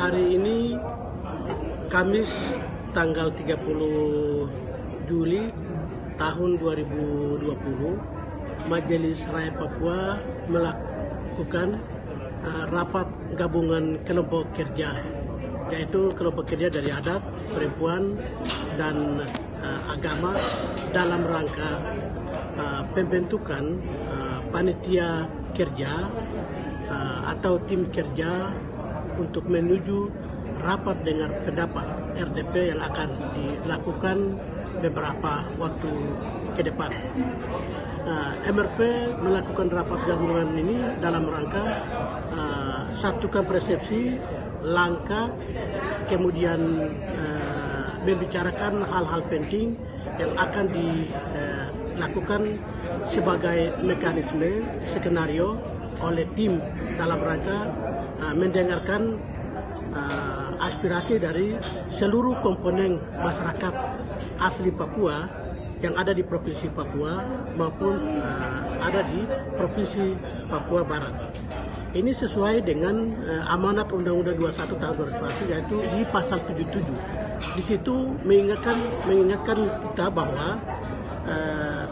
Hari ini Kamis tanggal 30 Juli tahun 2020, Majelis Rakyat Papua melakukan rapat gabungan kelompok kerja, yaitu kelompok kerja dari adat, perempuan, dan agama dalam rangka pembentukan panitia kerja atau tim kerja untuk menuju rapat dengar pendapat RDP yang akan dilakukan beberapa waktu ke depan. MRP melakukan rapat gabungan ini dalam rangka satukan persepsi, langkah, kemudian membicarakan hal-hal penting yang akan dilakukan sebagai mekanisme skenario oleh tim dalam rangka mendengarkan aspirasi dari seluruh komponen masyarakat asli Papua yang ada di Provinsi Papua maupun ada di Provinsi Papua Barat. Ini sesuai dengan amanat Undang-Undang 21 tahun 2001, yaitu di pasal 77. Di situ mengingatkan kita bahwa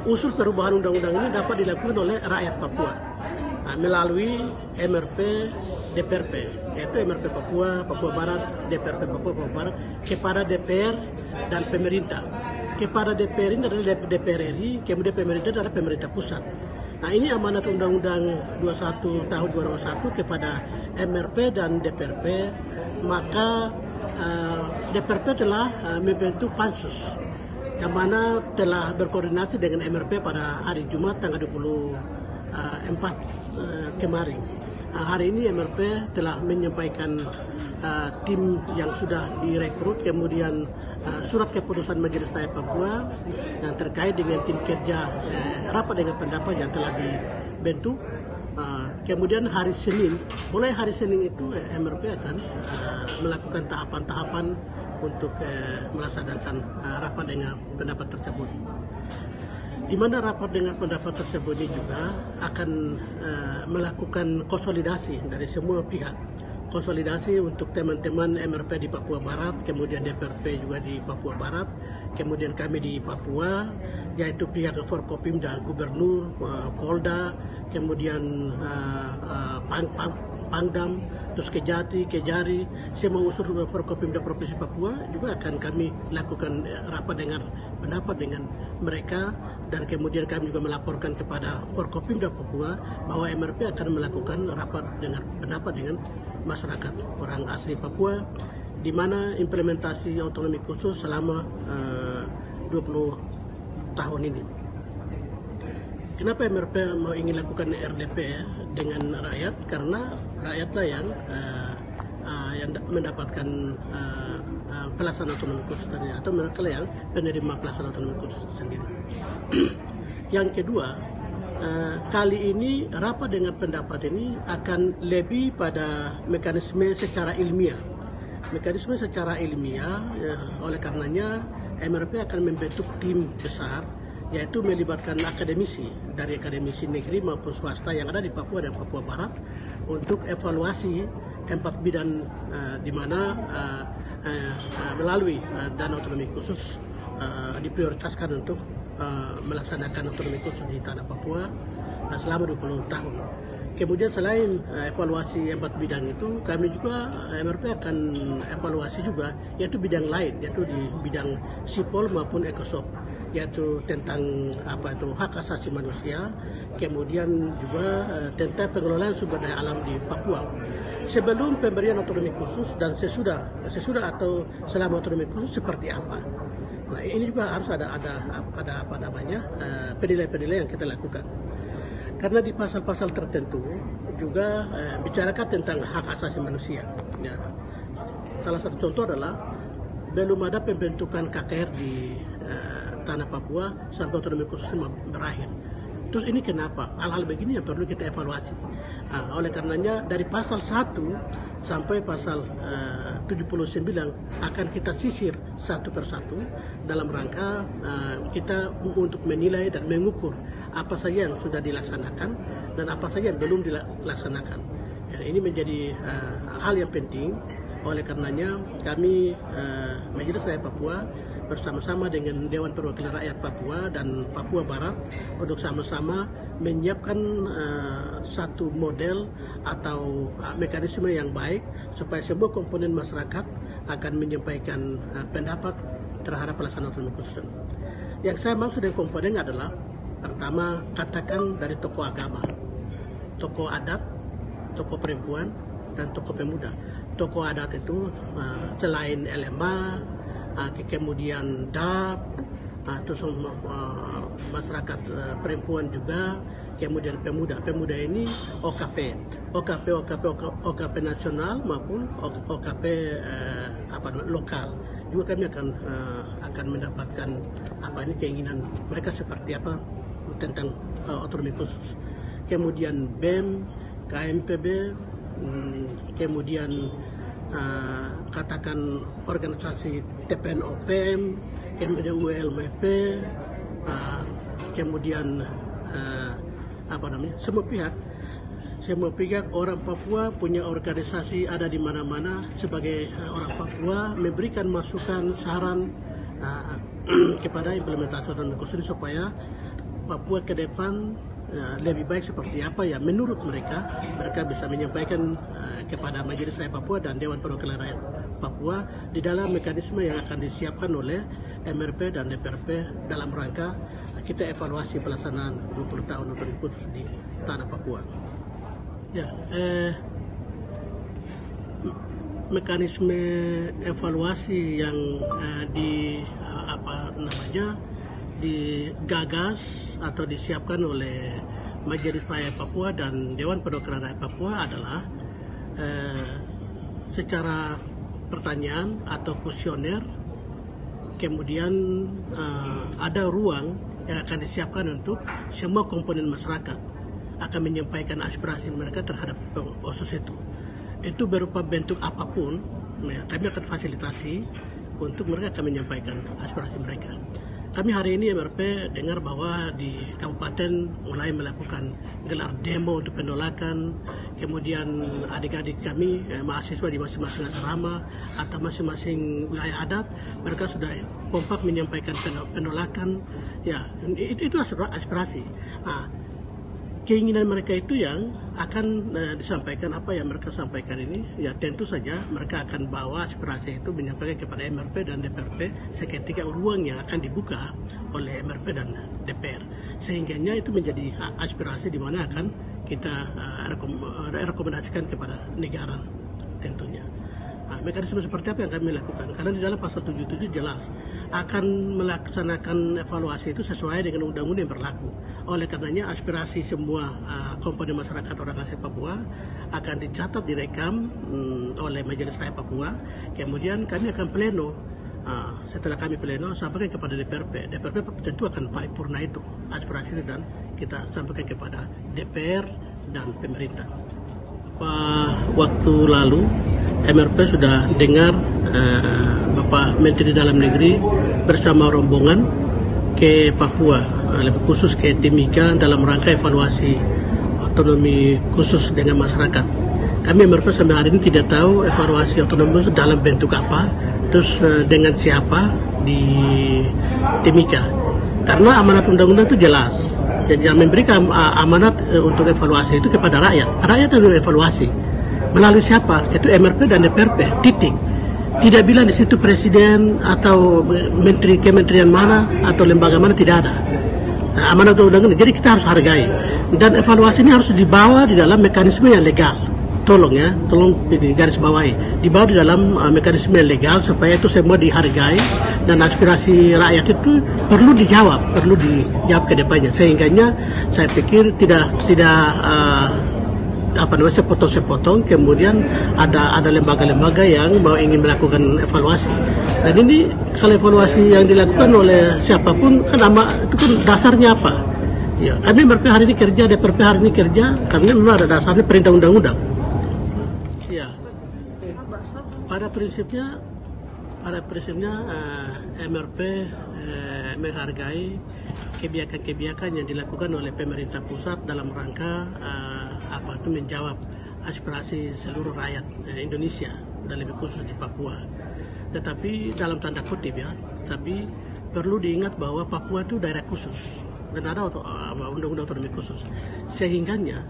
usul perubahan undang-undang ini dapat dilakukan oleh rakyat Papua melalui MRP DPRP, yaitu MRP Papua, Papua Barat, DPRP Papua, Papua Barat, kepada DPR dan pemerintah. Kepada DPR ini adalah DPR RI, kemudian pemerintah adalah pemerintah pusat. Nah, ini amanat Undang-Undang 21 tahun 2001 kepada MRP dan DPRP, maka DPRP telah membentuk pansus yang mana telah berkoordinasi dengan MRP pada hari Jumat tanggal 24 kemarin. Hari ini MRP telah menyampaikan tim yang sudah direkrut, kemudian surat keputusan Majelis Rakyat Papua yang terkait dengan tim kerja rapat dengan pendapat yang telah dibentuk. Kemudian hari Senin, mulai hari Senin itu MRP akan melakukan tahapan-tahapan untuk melaksanakan rapat dengan pendapat tersebut. Di mana rapat dengan pendapat tersebut ini juga akan melakukan konsolidasi dari semua pihak. Konsolidasi untuk teman-teman MRP di Papua Barat, kemudian DPRP juga di Papua Barat, kemudian kami di Papua, yaitu pihak Forkopimda, Gubernur, Polda, kemudian Pangdam, terus Kejati, Kejari, semua unsur Forkopimda Provinsi Papua juga akan kami lakukan rapat dengan pendapat dengan mereka, dan kemudian kami juga melaporkan kepada Forkopimda Papua bahwa MRP akan melakukan rapat dengan pendapat dengan masyarakat orang asli Papua, di mana implementasi otonomi khusus selama 20 tahun ini. Kenapa MRP mau ingin lakukan RDP dengan rakyat? Karena rakyatlah yang mendapatkan pelaksanaan otonomi khusus sendiri, atau mereka yang penerima pelaksanaan otonomi khusus sendiri. Yang kedua, kali ini rapat dengan pendapat ini akan lebih pada mekanisme secara ilmiah. Mekanisme secara ilmiah, oleh karenanya MRP akan membentuk tim besar, yaitu melibatkan akademisi dari akademisi negeri maupun swasta yang ada di Papua dan Papua Barat untuk evaluasi 4 bidang di mana melalui dana otonomi khusus diprioritaskan untuk melaksanakan otonomi khusus di tanah Papua selama 20 tahun. Kemudian selain evaluasi 4 bidang itu, kami juga MRP akan evaluasi juga yaitu bidang lain, yaitu di bidang sipol maupun ekosop, yaitu tentang hak asasi manusia, kemudian juga tentang pengelolaan sumber daya alam di Papua. Sebelum pemberian otonomi khusus dan sesudah atau selama otonomi khusus seperti apa. Nah, ini juga harus ada penilaian-penilaian yang kita lakukan. Karena di pasal-pasal tertentu juga bicarakan tentang hak asasi manusia. Ya. Salah satu contoh adalah belum ada pembentukan KKR di tanah Papua sampai otonomi khusus berakhir. Terus ini kenapa? Hal-hal begini yang perlu kita evaluasi. Oleh karenanya dari pasal 1 sampai pasal 79 akan kita sisir satu persatu dalam rangka kita untuk menilai dan mengukur apa saja yang sudah dilaksanakan dan apa saja yang belum dilaksanakan. Ini menjadi hal yang penting Oleh karenanya kami Majelis Rakyat Papua bersama-sama dengan Dewan Perwakilan Rakyat Papua dan Papua Barat untuk sama-sama menyiapkan satu model atau mekanisme yang baik supaya semua komponen masyarakat akan menyampaikan pendapat terhadap pelaksanaan otonomi khusus. Yang saya maksud dengan komponen adalah pertama, katakan dari tokoh agama, tokoh adat, tokoh perempuan, dan tokoh pemuda. Tokoh adat itu selain LMA, kemudian DAP, terus masyarakat perempuan juga, kemudian pemuda. Pemuda ini OKP nasional maupun OKP lokal. Juga kami akan mendapatkan keinginan mereka seperti apa tentang otonomi khusus. Kemudian BEM, KMPB, kemudian katakan organisasi TPNOPM, kemudian ULMP, kemudian semua pihak orang Papua punya organisasi ada di mana-mana. Sebagai orang Papua memberikan masukan, saran kepada implementasi otonomi khusus supaya Papua ke depan lebih baik seperti apa ya menurut mereka bisa menyampaikan kepada Majelis Rakyat Papua dan Dewan Perwakilan Rakyat Papua di dalam mekanisme yang akan disiapkan oleh MRP dan DPRP dalam rangka kita evaluasi pelaksanaan 20 tahun otonomi khusus di tanah Papua. Ya, mekanisme evaluasi yang digagas atau disiapkan oleh Majelis Rakyat Papua dan Dewan Perwakilan Rakyat Papua adalah secara pertanyaan atau kuesioner, kemudian ada ruang yang akan disiapkan untuk semua komponen masyarakat akan menyampaikan aspirasi mereka terhadap OSUS itu. Itu berupa bentuk apapun, kami akan fasilitasi untuk mereka akan menyampaikan aspirasi mereka. Kami hari ini MRP dengar bahwa di kabupaten mulai melakukan gelar demo untuk penolakan, kemudian adik-adik kami mahasiswa di masing-masing asrama atau masing-masing wilayah adat, mereka sudah kompak menyampaikan penolakan. Ya, itu aspirasi. Keinginan mereka itu yang akan disampaikan. Apa yang mereka sampaikan ini, ya tentu saja mereka akan bawa aspirasi itu menyampaikan kepada MRP dan DPRP seketika ruang yang akan dibuka oleh MRP dan DPR. Sehingganya itu menjadi aspirasi di mana akan kita rekomendasikan kepada negara tentunya. Mekanisme seperti apa yang kami lakukan? Karena di dalam pasal 77 jelas akan melaksanakan evaluasi itu sesuai dengan undang-undang yang berlaku. Oleh karenanya aspirasi semua komponen masyarakat orang asli Papua akan dicatat, direkam oleh Majelis Rakyat Papua. Kemudian kami akan pleno. Setelah kami pleno sampaikan kepada DPRP. DPRP tentu akan paripurna itu aspirasi itu dan kita sampaikan kepada DPR dan pemerintah. Waktu lalu MRP sudah dengar Bapak Menteri Dalam Negeri bersama rombongan ke Papua, lebih khusus ke Timika dalam rangka evaluasi otonomi khusus dengan masyarakat. Kami MRP sampai hari ini tidak tahu evaluasi otonomi khusus dalam bentuk apa, terus dengan siapa di Timika. Karena amanat undang-undang itu jelas. Yang memberikan amanat untuk evaluasi itu kepada rakyat. Rakyat yang evaluasi melalui siapa? Itu MRP dan DPRP. Titik. Tidak bilang di situ presiden atau menteri kementerian mana atau lembaga mana, tidak ada. Amanat undang-undang. Jadi kita harus hargai. Dan evaluasi ini harus dibawa di dalam mekanisme yang legal. Tolong di garis bawahi. Dibawa di dalam mekanisme yang legal supaya itu semua dihargai dan aspirasi rakyat itu perlu dijawab ke depannya. Sehingganya saya pikir tidak sepotong-sepotong, kemudian ada lembaga-lembaga yang mau ingin melakukan evaluasi. Dan ini kalau evaluasi yang dilakukan oleh siapapun kan itu kan dasarnya apa? Ya, kami MRP hari ini kerja, DPRP hari ini kerja karena memang ada dasarnya perintah undang-undang. Ya, pada prinsipnya MRP menghargai kebijakan-kebijakan yang dilakukan oleh pemerintah pusat dalam rangka menjawab aspirasi seluruh rakyat Indonesia dan lebih khusus di Papua. Tetapi dalam tanda kutip ya, tapi perlu diingat bahwa Papua itu daerah khusus dan ada undang-undang otonomi khusus. Sehingganya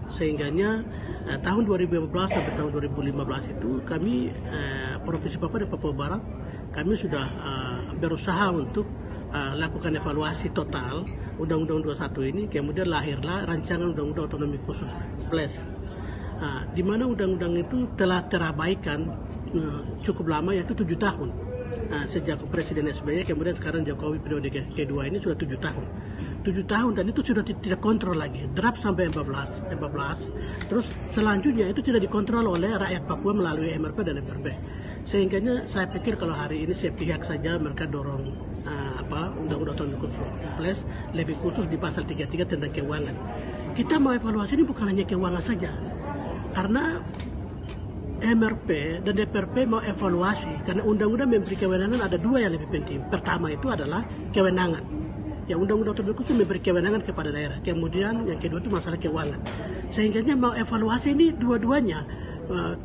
tahun 2015 sampai tahun 2015 itu kami Provinsi Papua dan Papua Barat kami sudah berusaha untuk lakukan evaluasi total Undang-Undang 21 ini, kemudian lahirlah rancangan Undang-Undang Otonomi Khusus Plus. Di mana undang-undang itu telah terabaikan cukup lama, yaitu 7 tahun. Sejak Presiden SBY, kemudian sekarang Jokowi periode kedua ini sudah 7 tahun. 7 tahun dan itu sudah tidak kontrol lagi, draft sampai 14. Terus selanjutnya itu tidak dikontrol oleh rakyat Papua melalui MRP dan FRP. Sehingga saya pikir kalau hari ini sepihak saja mereka dorong Undang-Undang Otonomi Khusus Plus, lebih khusus di pasal 33 tentang keuangan. Kita mau evaluasi ini bukan hanya keuangan saja, karena MRP dan DPRP mau evaluasi karena undang-undang memberi kewenangan ada 2 yang lebih penting. Pertama itu adalah kewenangan. Ya, undang-undang otonomi khusus memberi kewenangan kepada daerah. Kemudian yang kedua itu masalah keuangan. Sehingga mau evaluasi ini dua-duanya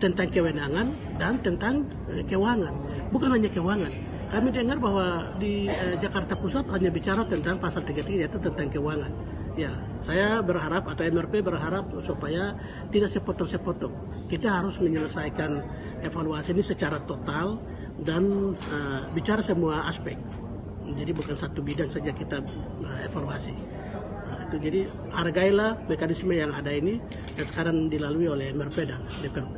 tentang kewenangan dan tentang keuangan. Bukan hanya keuangan. Kami dengar bahwa di Jakarta Pusat hanya bicara tentang pasal 33 yaitu tentang keuangan. Ya, saya berharap atau MRP berharap supaya tidak sepotong-sepotong. Kita harus menyelesaikan evaluasi ini secara total dan bicara semua aspek. Jadi bukan satu bidang saja kita evaluasi. Itu jadi hargailah mekanisme yang ada ini yang sekarang dilalui oleh MRP dan DPRP.